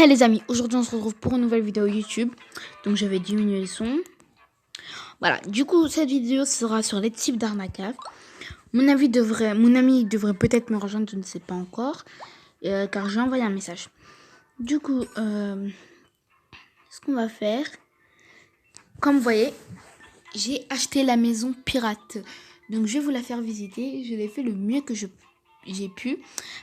Hey les amis, aujourd'hui on se retrouve pour une nouvelle vidéo YouTube. Donc je vais diminuer le son. Voilà, du coup cette vidéo sera sur les types d'arnaquages. Mon ami devrait peut-être me rejoindre, je ne sais pas encore. Car j'ai envoyé un message. Du coup, ce qu'on va faire, comme vous voyez, j'ai acheté la maison pirate. Donc je vais vous la faire visiter. Je l'ai fait le mieux que j'ai pu.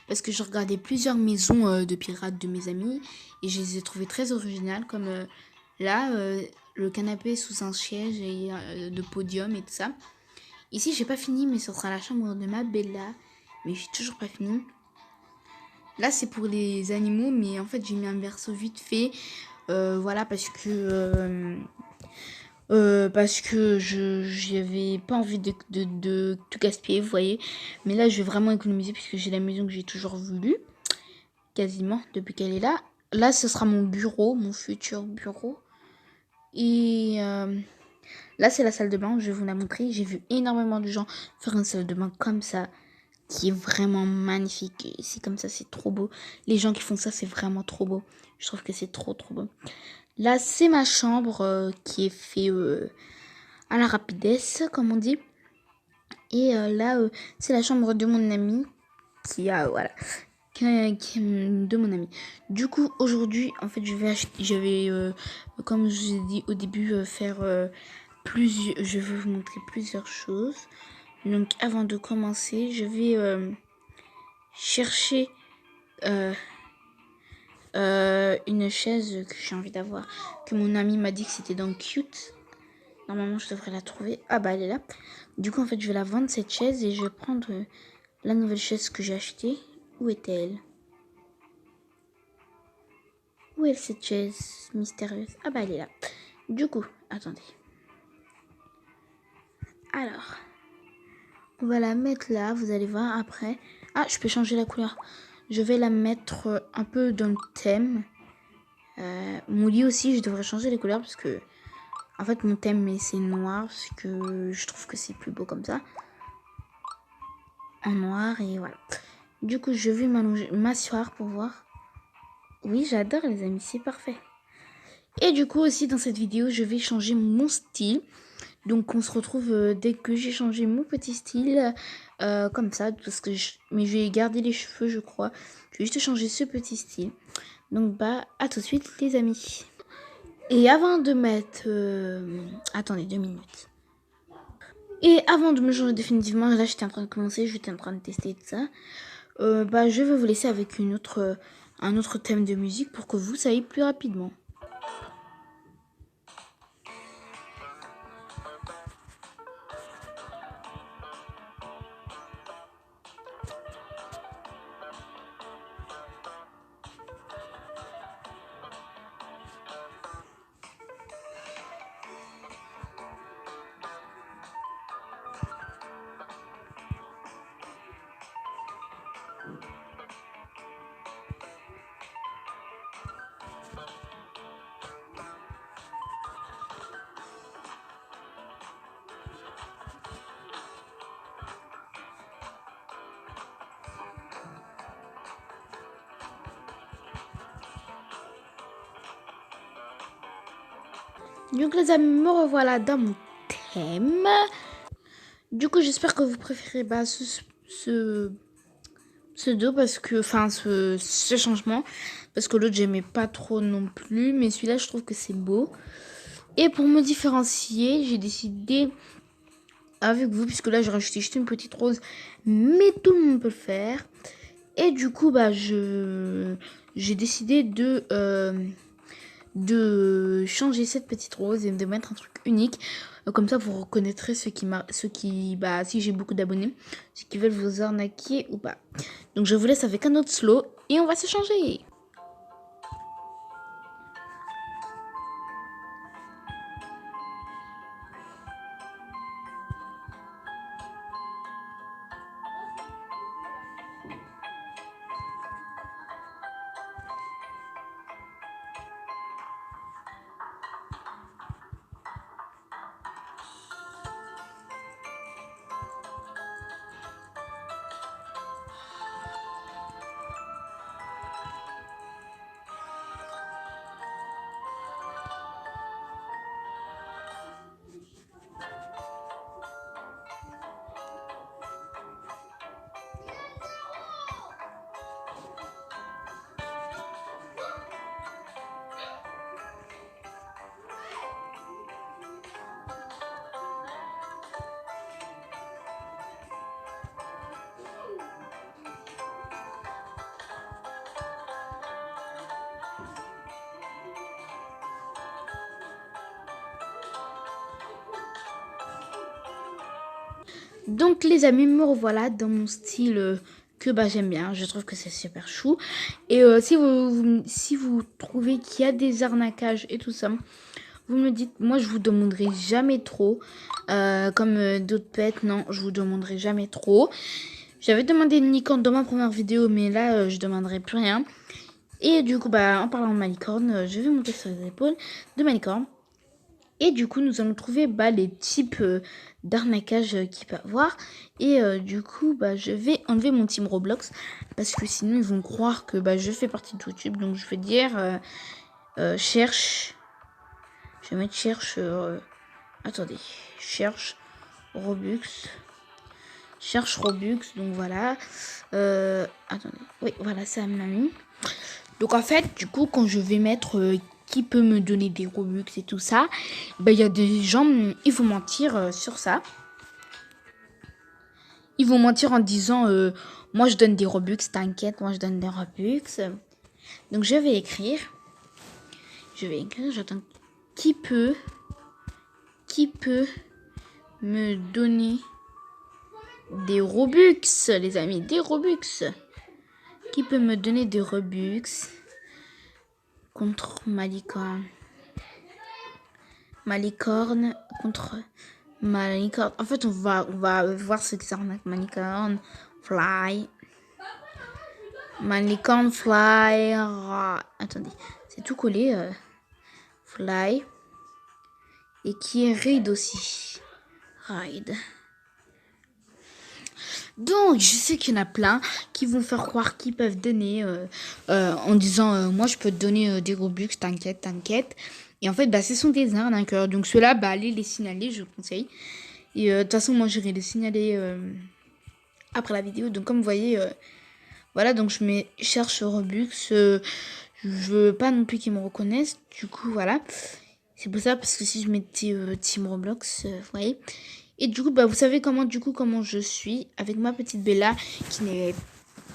Parce que je regardais plusieurs maisons de pirates de mes amis. Et je les ai trouvées très originales. Comme là, le canapé sous un siège et de podium et tout ça. Ici, j'ai pas fini, mais ce sera la chambre de ma Bella. Mais j'ai toujours pas fini. Là, c'est pour les animaux, mais en fait, j'ai mis un verso vite fait. Voilà, parce que j'avais pas envie de tout gaspiller, vous voyez. Mais là, je vais vraiment économiser puisque j'ai la maison que j'ai toujours voulu. Quasiment, depuis qu'elle est là. Là, ce sera mon bureau, mon futur bureau. Et là, c'est la salle de bain, je vais vous la montrer. J'ai vu énormément de gens faire une salle de bain comme ça, qui est vraiment magnifique. Et c'est comme ça, c'est trop beau. Les gens qui font ça, c'est vraiment trop beau. Je trouve que c'est trop beau. Là, c'est ma chambre qui est fait à la rapidesse, comme on dit. Et là, c'est la chambre de mon ami qui a, voilà, de mon ami. Du coup, aujourd'hui, en fait, je vais comme je vous ai dit au début, faire je vais vous montrer plusieurs choses. Donc, avant de commencer, je vais chercher une chaise que j'ai envie d'avoir, que mon ami m'a dit que c'était dans Cute. Normalement, je devrais la trouver. Ah bah, elle est là. Du coup, en fait, je vais la vendre, cette chaise, et je vais prendre la nouvelle chaise que j'ai achetée. Où est-elle? Où est cette chaise mystérieuse? Ah bah, elle est là. Du coup, attendez. Alors, on va la mettre là, vous allez voir après. Ah, je peux changer la couleur. Je vais la mettre un peu dans le thème. Mon lit aussi, je devrais changer les couleurs parce que... En fait, mon thème, c'est noir parce que je trouve que c'est plus beau comme ça. En noir et voilà. Du coup, je vais m'asseoir pour voir. Oui, j'adore les amis, c'est parfait. Et du coup aussi, dans cette vidéo, je vais changer mon style. Donc on se retrouve dès que j'ai changé mon petit style, comme ça, parce que mais je vais garder les cheveux, je crois. Je vais juste changer ce petit style. Donc bah, à tout de suite les amis. Et avant de mettre... attendez, 2 minutes. Et avant de me changer définitivement, là j'étais en train de commencer, j'étais en train de tester tout ça. Bah je vais vous laisser avec un autre thème de musique pour que vous soyez plus rapidement. Donc les amis, me revoilà dans mon thème. Du coup, j'espère que vous préférez ce dos parce que, enfin, ce changement. Parce que l'autre, j'aimais pas trop non plus. Mais celui-là, je trouve que c'est beau. Et pour me différencier, j'ai décidé avec vous, puisque là, j'ai rajouté juste une petite rose. Mais tout le monde peut le faire. Et du coup, bah, j'ai décidé de changer cette petite rose et de mettre un truc unique. Comme ça, vous reconnaîtrez ceux qui bah, si j'ai beaucoup d'abonnés, ceux qui veulent vous arnaquer ou pas. Donc, je vous laisse avec un autre slow et on va se changer. Donc les amis, me revoilà dans mon style que j'aime bien. Je trouve que c'est super chou. Et si vous trouvez qu'il y a des arnaquages et tout ça, vous me dites. Moi, je vous demanderai jamais trop. Comme d'autres pets, non, je vous demanderai jamais trop. J'avais demandé une licorne dans ma première vidéo, mais là, je demanderai plus rien. Et du coup, en parlant de ma licorne, je vais monter sur les épaules de ma licorne. Et du coup, nous allons trouver les types d'arnaquage qu'il peut avoir. Et du coup, je vais enlever mon team Roblox. Parce que sinon, ils vont croire que je fais partie de YouTube. Donc, je vais dire cherche. Je vais mettre cherche. Attendez. Cherche Robux. Cherche Robux. Donc, voilà. Attendez. Oui, voilà, ça m'a mis. Donc, en fait, du coup, quand je vais mettre... qui peut me donner des Robux et tout ça, il y a des gens, ils vont mentir sur ça. Ils vont mentir en disant, moi je donne des Robux, t'inquiète, moi je donne des Robux. Donc je vais écrire, j'attends, qui peut me donner des Robux, les amis, des Robux. Qui peut me donner des Robux contre ma licorne. Ma licorne contre ma licorne. En fait, on va voir ce que ça arnaque. Ma licorne fly. Ma licorne fly. Attendez, c'est tout collé. Fly. Et qui est ride aussi. Ride. Donc, je sais qu'il y en a plein qui vont faire croire qu'ils peuvent donner en disant moi je peux te donner des Robux, t'inquiète. Et en fait, ce sont des arnaqueurs. Donc, ceux-là, allez les signaler, je vous conseille. Et de toute façon, moi, j'irai les signaler après la vidéo. Donc, comme vous voyez, voilà, donc je cherche Robux. Je veux pas non plus qu'ils me reconnaissent. Du coup, voilà. C'est pour ça, parce que si je mettais Team Roblox, vous voyez. Et du coup, vous savez comment je suis avec ma petite Bella qui n'est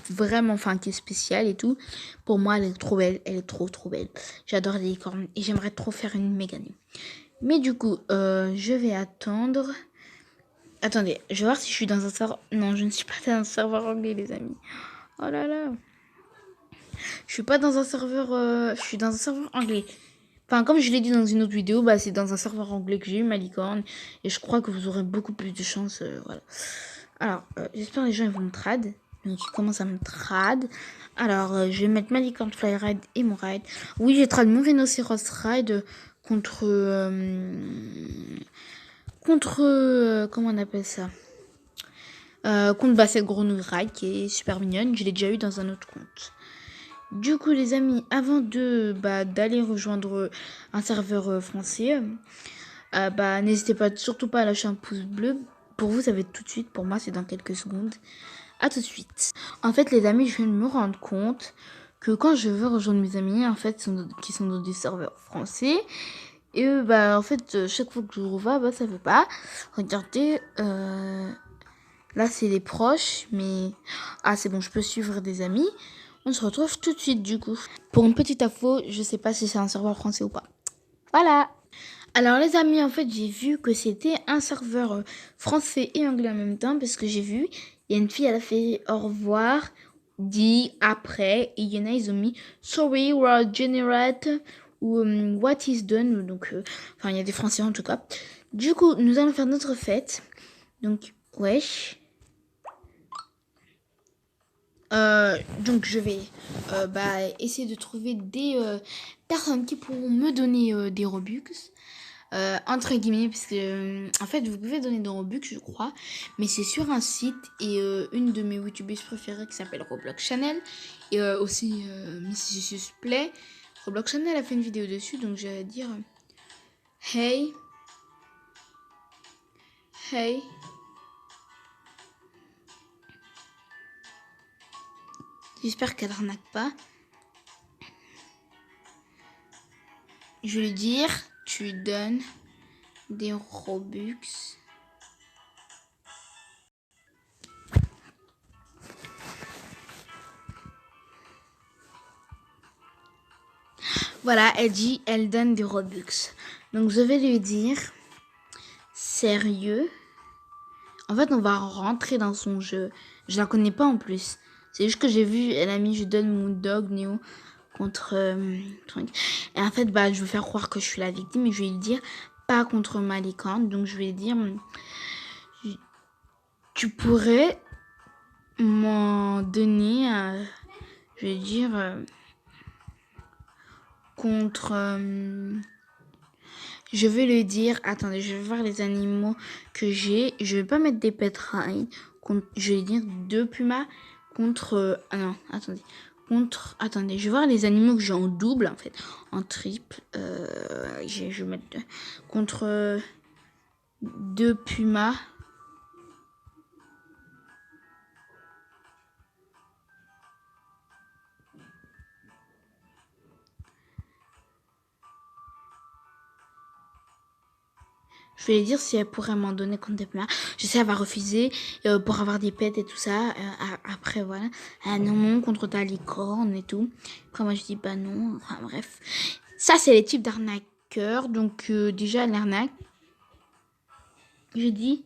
vraiment, qui est spéciale et tout. Pour moi, elle est trop belle. Elle est trop belle. J'adore les licornes et j'aimerais trop faire une méga nue. Mais du coup, je vais attendre. Attendez, je vais voir si je suis dans un serveur. Non, je ne suis pas dans un serveur anglais, les amis. Oh là là. Je suis pas dans un serveur. Je suis dans un serveur anglais. Enfin, comme je l'ai dit dans une autre vidéo, c'est dans un serveur anglais que j'ai eu ma licorne. Et je crois que vous aurez beaucoup plus de chance. Voilà. Alors, j'espère que les gens ils vont me trad. Donc, ils commencent à me trad. Alors, je vais mettre ma licorne fly ride et mon ride. Oui, j'ai trad mon rhinocéros ride contre... comment on appelle ça contre cette grenouille ride qui est super mignonne. Je l'ai déjà eu dans un autre compte. Du coup, les amis, avant de d'aller rejoindre un serveur français, n'hésitez surtout pas à lâcher un pouce bleu. Pour vous, ça va être tout de suite. Pour moi, c'est dans quelques secondes. À tout de suite. En fait, les amis, je viens de me rendre compte que quand je veux rejoindre mes amis, en fait, qui sont dans des serveurs français, et en fait, chaque fois que je revois, ça veut pas. Regardez, là, c'est les proches, mais... Ah, c'est bon, je peux suivre des amis. On se retrouve tout de suite, du coup. Pour une petite info, je sais pas si c'est un serveur français ou pas. Voilà. Alors, les amis, en fait, j'ai vu que c'était un serveur français et anglais en même temps. Parce que j'ai vu, il y a une fille, elle a fait au revoir, dit après. Et il y en a, ils ont mis sorry, we're generate ou what is done. Donc, il y a des français en tout cas. Du coup, nous allons faire notre fête. Donc, wesh. Donc je vais essayer de trouver des personnes qui pourront me donner des Robux entre guillemets parce que en fait vous pouvez donner des Robux je crois mais c'est sur un site et une de mes youtubeuses préférées qui s'appelle Roblox Channel et aussi Miss Play. Roblox Channel a fait une vidéo dessus donc je vais dire hey j'espère qu'elle arnaque pas. Je vais lui dire, tu donnes des Robux. Voilà, elle dit, elle donne des Robux. Donc je vais lui dire, sérieux. En fait, on va rentrer dans son jeu. Je la connais pas en plus. C'est juste que j'ai vu, elle a mis je donne mon dog Néo contre truc. Et en fait, bah, je vais faire croire que je suis la victime et je vais lui dire pas contre ma licorne. Donc je vais dire tu pourrais m'en donner, je vais dire contre. Je vais lui dire, attendez, je vais voir les animaux que j'ai. Je vais pas mettre des pétrailles. Je vais dire 2 pumas contre. Ah non, attendez. Attendez, je vais voir les animaux que j'ai en double en fait. En triple. Je vais mettre contre 2 pumas. Je vais lui dire si elle pourrait m'en donner contre des pumas. Je sais, elle va refuser pour avoir des pets et tout ça. Après, voilà. Non, contre ta licorne et tout. Après, moi, je dis bah non. Enfin, bref. Ça, c'est les types d'arnaqueurs. Donc, déjà, l'arnaque. Je dis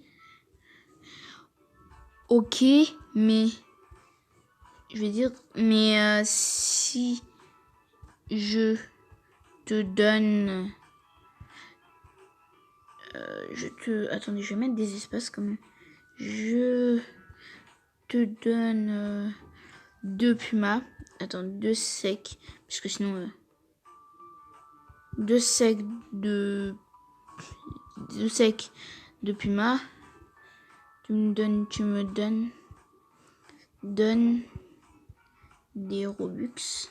ok, mais. Je vais dire, mais si je te donne. Attendez, je vais mettre des espaces quand même. Je te donne 2 pumas. Attends, 2 secs. Parce que sinon. 2 secs de. 2 secs de pumas. Tu me donnes. Donne des Robux.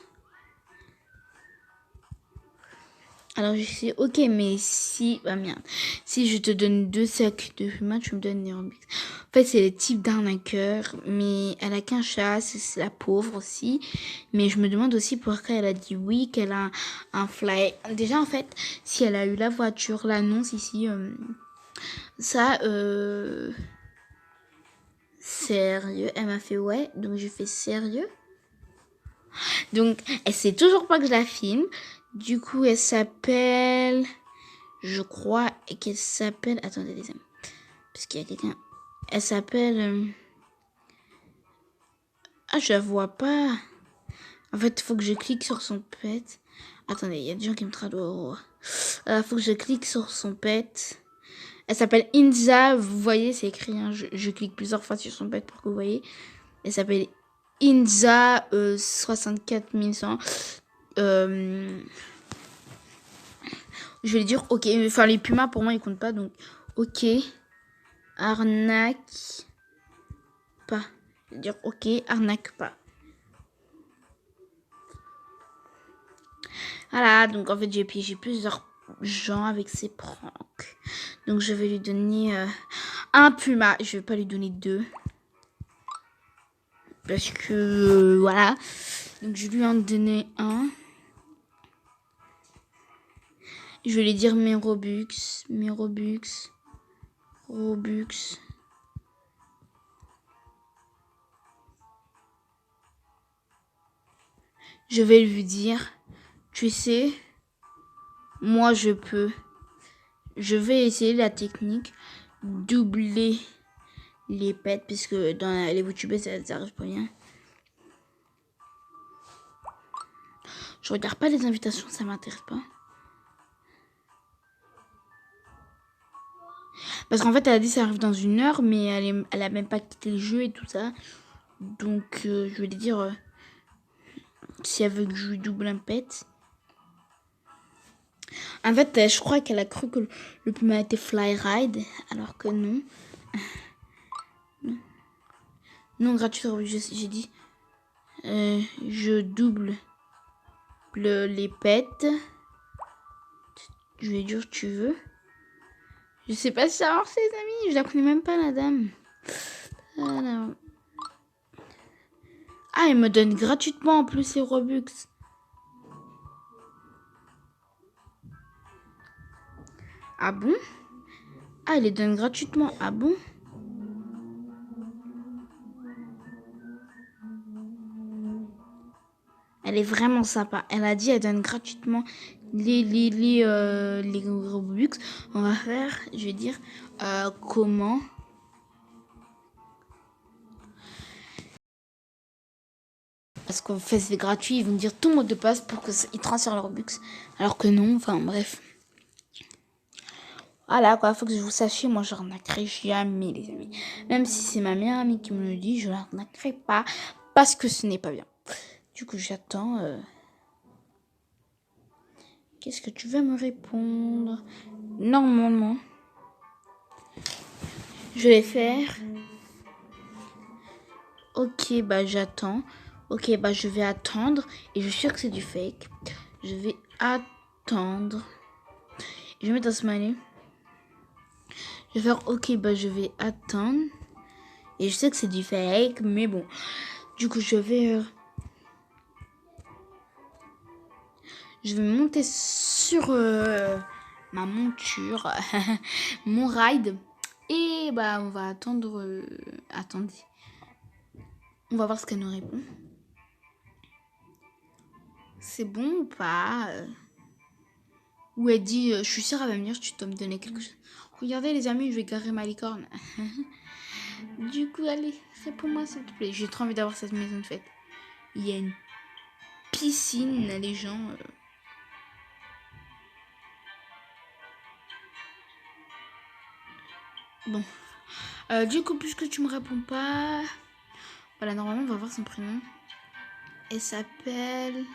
Alors je sais, ok, mais si, bah merde, si je te donne 2 sacs de pumas, tu me donnes des Robux. En fait, c'est le type d'arnaqueur, mais elle a qu'un chat, c'est la pauvre aussi. Mais je me demande aussi pourquoi elle a dit oui, qu'elle a un fly. Déjà, en fait, si elle a eu la voiture, l'annonce ici, ça, sérieux, elle m'a fait ouais, donc j'ai fait sérieux. Donc, elle sait toujours pas que je la filme. Du coup, elle s'appelle... Je crois qu'elle s'appelle... Attendez, les amis. Parce qu'il y a quelqu'un... Elle s'appelle... Ah, je la vois pas. En fait, il faut que je clique sur son pet. Attendez, il y a des gens qui me traduisent. Faut que je clique sur son pet. Elle s'appelle Inza. Vous voyez, c'est écrit. Hein. Je clique plusieurs fois sur son pet pour que vous voyez. Elle s'appelle Inza 64100. Je vais lui dire ok. Enfin, les pumas pour moi ils comptent pas. Donc, ok. Arnaque pas. Je vais dire ok. Arnaque pas. Voilà. Donc, en fait, j'ai piégé plusieurs gens avec ses pranks. Donc, je vais lui donner un puma. Je vais pas lui donner 2. Parce que voilà. Donc, je lui en donner un. Je vais lui dire mes Robux. Je vais lui dire, tu sais, moi je vais essayer la technique, doubler les pets, puisque dans les VTubers ça arrive pas bien. Je regarde pas les invitations, ça m'intéresse pas. Parce qu'en fait, elle a dit ça arrive dans 1 heure, mais elle a même pas quitté le jeu et tout ça. Donc, je vais lui dire si elle veut que je lui double un pet. En fait, je crois qu'elle a cru que le puma était fly ride, alors que non. Non, gratuit, j'ai dit. Je double les pets. Je vais dire tu veux. Je sais pas si ça marche les amis. Je la connais même pas la dame. Alors. Ah, elle me donne gratuitement en plus ses Robux. Ah bon? Ah, elle les donne gratuitement. Ah bon? Elle est vraiment sympa. Elle a dit elle donne gratuitement les Robux. On va faire, je vais dire, comment Parce qu'en fait c'est gratuit, ils vont dire ton mot de passe pour qu'ils transfèrent leur Robux. Alors que non, enfin bref. Voilà quoi, faut que je vous sachiez, moi j'arnaquerai jamais les amis. Même si c'est ma meilleure amie qui me le dit, je l'arnaquerai pas. Parce que ce n'est pas bien. Du coup j'attends. Qu'est-ce que tu vas me répondre? Normalement, je vais faire. Ok, bah j'attends. Ok, bah je vais attendre. Et je suis sûre que c'est du fake. Je vais attendre. Je vais mettre un smiley. Je vais faire ok, bah je vais attendre. Et je sais que c'est du fake, mais bon. Du coup, je vais monter sur ma monture, mon ride. Et bah on va attendre. Attendez. On va voir ce qu'elle nous répond. C'est bon ou pas? Ou elle dit, je suis sûre, elle va me dire, tu dois me donner quelque chose. Regardez les amis, je vais garer ma licorne. Du coup, allez, réponds-moi s'il te plaît. J'ai trop envie d'avoir cette maison de fête. Il y a une piscine, les gens... Bon. Du coup, puisque tu me réponds pas... Voilà, normalement, on va voir son prénom. Elle s'appelle...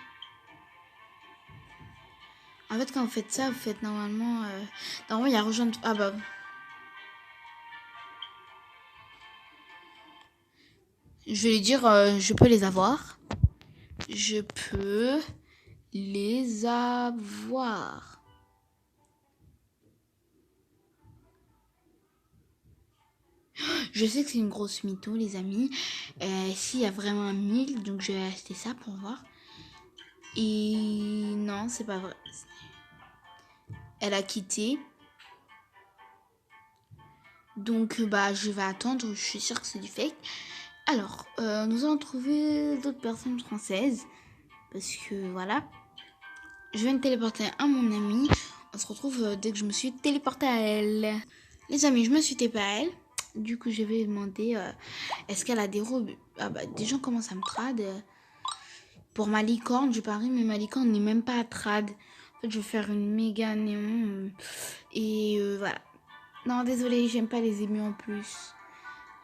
En fait, quand vous faites ça, vous faites normalement... Normalement, il y a rejoindre... Ah bah... Je vais lui dire, je peux les avoir. Je peux les avoir. Je sais que c'est une grosse mytho, les amis. S'il y a vraiment 1000, donc je vais acheter ça pour voir. Et non, c'est pas vrai. Elle a quitté. Donc, bah, je vais attendre. Je suis sûre que c'est du fake. Alors, nous allons trouver d'autres personnes françaises. Parce que, voilà. Je vais me téléporter à mon amie. On se retrouve dès que je me suis téléportée à elle. Les amis, je me suis téléportée à elle. Du coup, je vais demander est-ce qu'elle a des robes. Ah bah, des gens commencent à me trad. Pour ma licorne, je parie, mais ma licorne n'est même pas à trad. En fait, je vais faire une méga néon. Et voilà. Non, désolé, j'aime pas les émus en plus.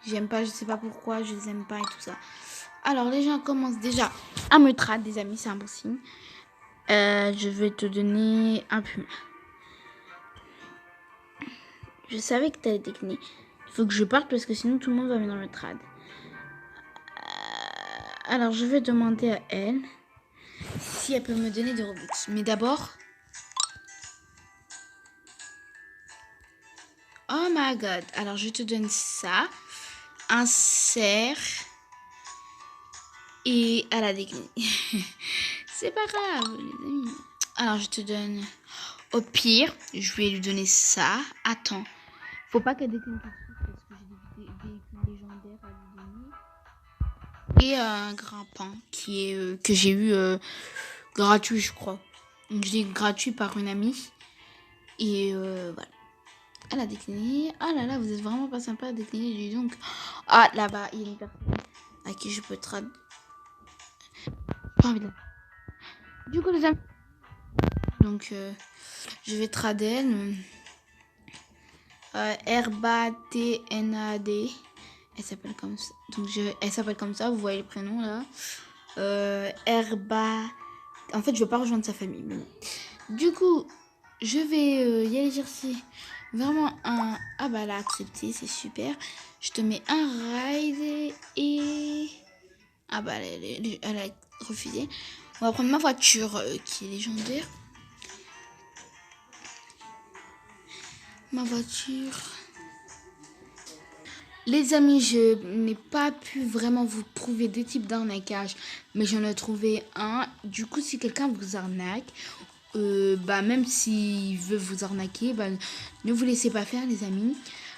J'aime pas, je sais pas pourquoi, je les aime pas et tout ça. Alors, les gens commencent déjà à me trad, des amis, c'est un bon signe. Je vais te donner un puma. Je savais que t'allais décliner. Il faut que je parte parce que sinon tout le monde va venir me trad. Alors, je vais demander à elle si elle peut me donner des Robux. Mais d'abord... Oh my god. Alors, je te donne ça. Un cerf. Et elle a décliné. C'est pas grave, les amis. Alors, je te donne... Au pire, je vais lui donner ça. Attends. Faut pas qu'elle décline tout de suite parce que j'ai des véhicules légendaires à lui donner. Et un grimpant qui est que j'ai eu gratuit, je crois. Donc, je l'ai gratuit par une amie. Et voilà. Elle a décliné. Ah là là, vous êtes vraiment pas sympa à décliner, dis donc. Ah, là-bas, il y a une personne à qui je peux trad. Pas envie de... Du coup, les amis. Donc, je vais trad elle. RBATNAD. Elle s'appelle comme ça. Donc, elle s'appelle comme ça, vous voyez le prénom là. Herba. En fait, je veux pas rejoindre sa famille. Mais... Du coup, je vais y aller chercher vraiment un... Ah bah, elle a accepté, c'est super. Je te mets un ride et... Ah bah, elle a refusé. On va prendre ma voiture qui est légendaire. Ma voiture... Les amis, je n'ai pas pu vraiment vous trouver des types d'arnaquage, mais j'en ai trouvé un. Du coup, si quelqu'un vous arnaque, bah même s'il veut vous arnaquer, bah, ne vous laissez pas faire, les amis.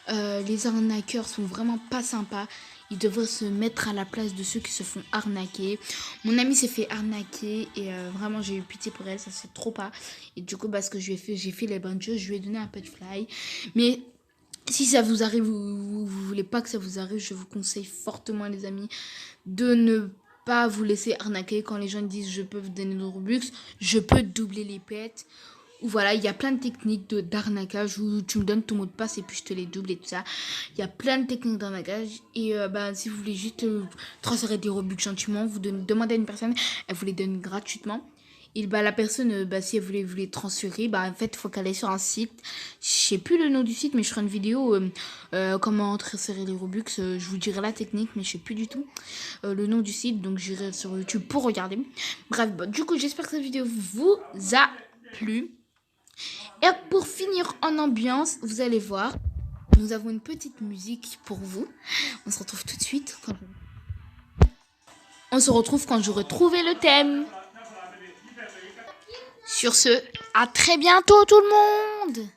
Les arnaqueurs sont vraiment pas sympas. Ils devraient se mettre à la place de ceux qui se font arnaquer. Mon amie s'est fait arnaquer et vraiment j'ai eu pitié pour elle, ça c'est trop pas. Et du coup, bah, ce que je lui ai fait, j'ai fait les bonnes choses, je lui ai donné un pet fly. Mais si ça vous arrive, vous voulez pas que ça vous arrive, je vous conseille fortement, les amis, de ne pas vous laisser arnaquer quand les gens disent je peux vous donner des Robux, je peux doubler les pets. Ou voilà, il y a plein de techniques d'arnaquage où tu me donnes ton mot de passe et puis je te les double et tout ça. Il y a plein de techniques d'arnaquage. Et si vous voulez juste transférer des Robux gentiment, vous demandez à une personne, elle vous les donne gratuitement. Et la personne, si elle voulait vous les transférer, en fait, il faut qu'elle aille sur un site. Je sais plus le nom du site, mais je ferai une vidéo comment transférer les Robux. Je vous dirai la technique, mais je sais plus du tout le nom du site. Donc, j'irai sur YouTube pour regarder. Bref, du coup, j'espère que cette vidéo vous a plu. Et pour finir en ambiance, vous allez voir, nous avons une petite musique pour vous. On se retrouve tout de suite. On se retrouve quand j'aurai trouvé le thème. Sur ce, à très bientôt tout le monde!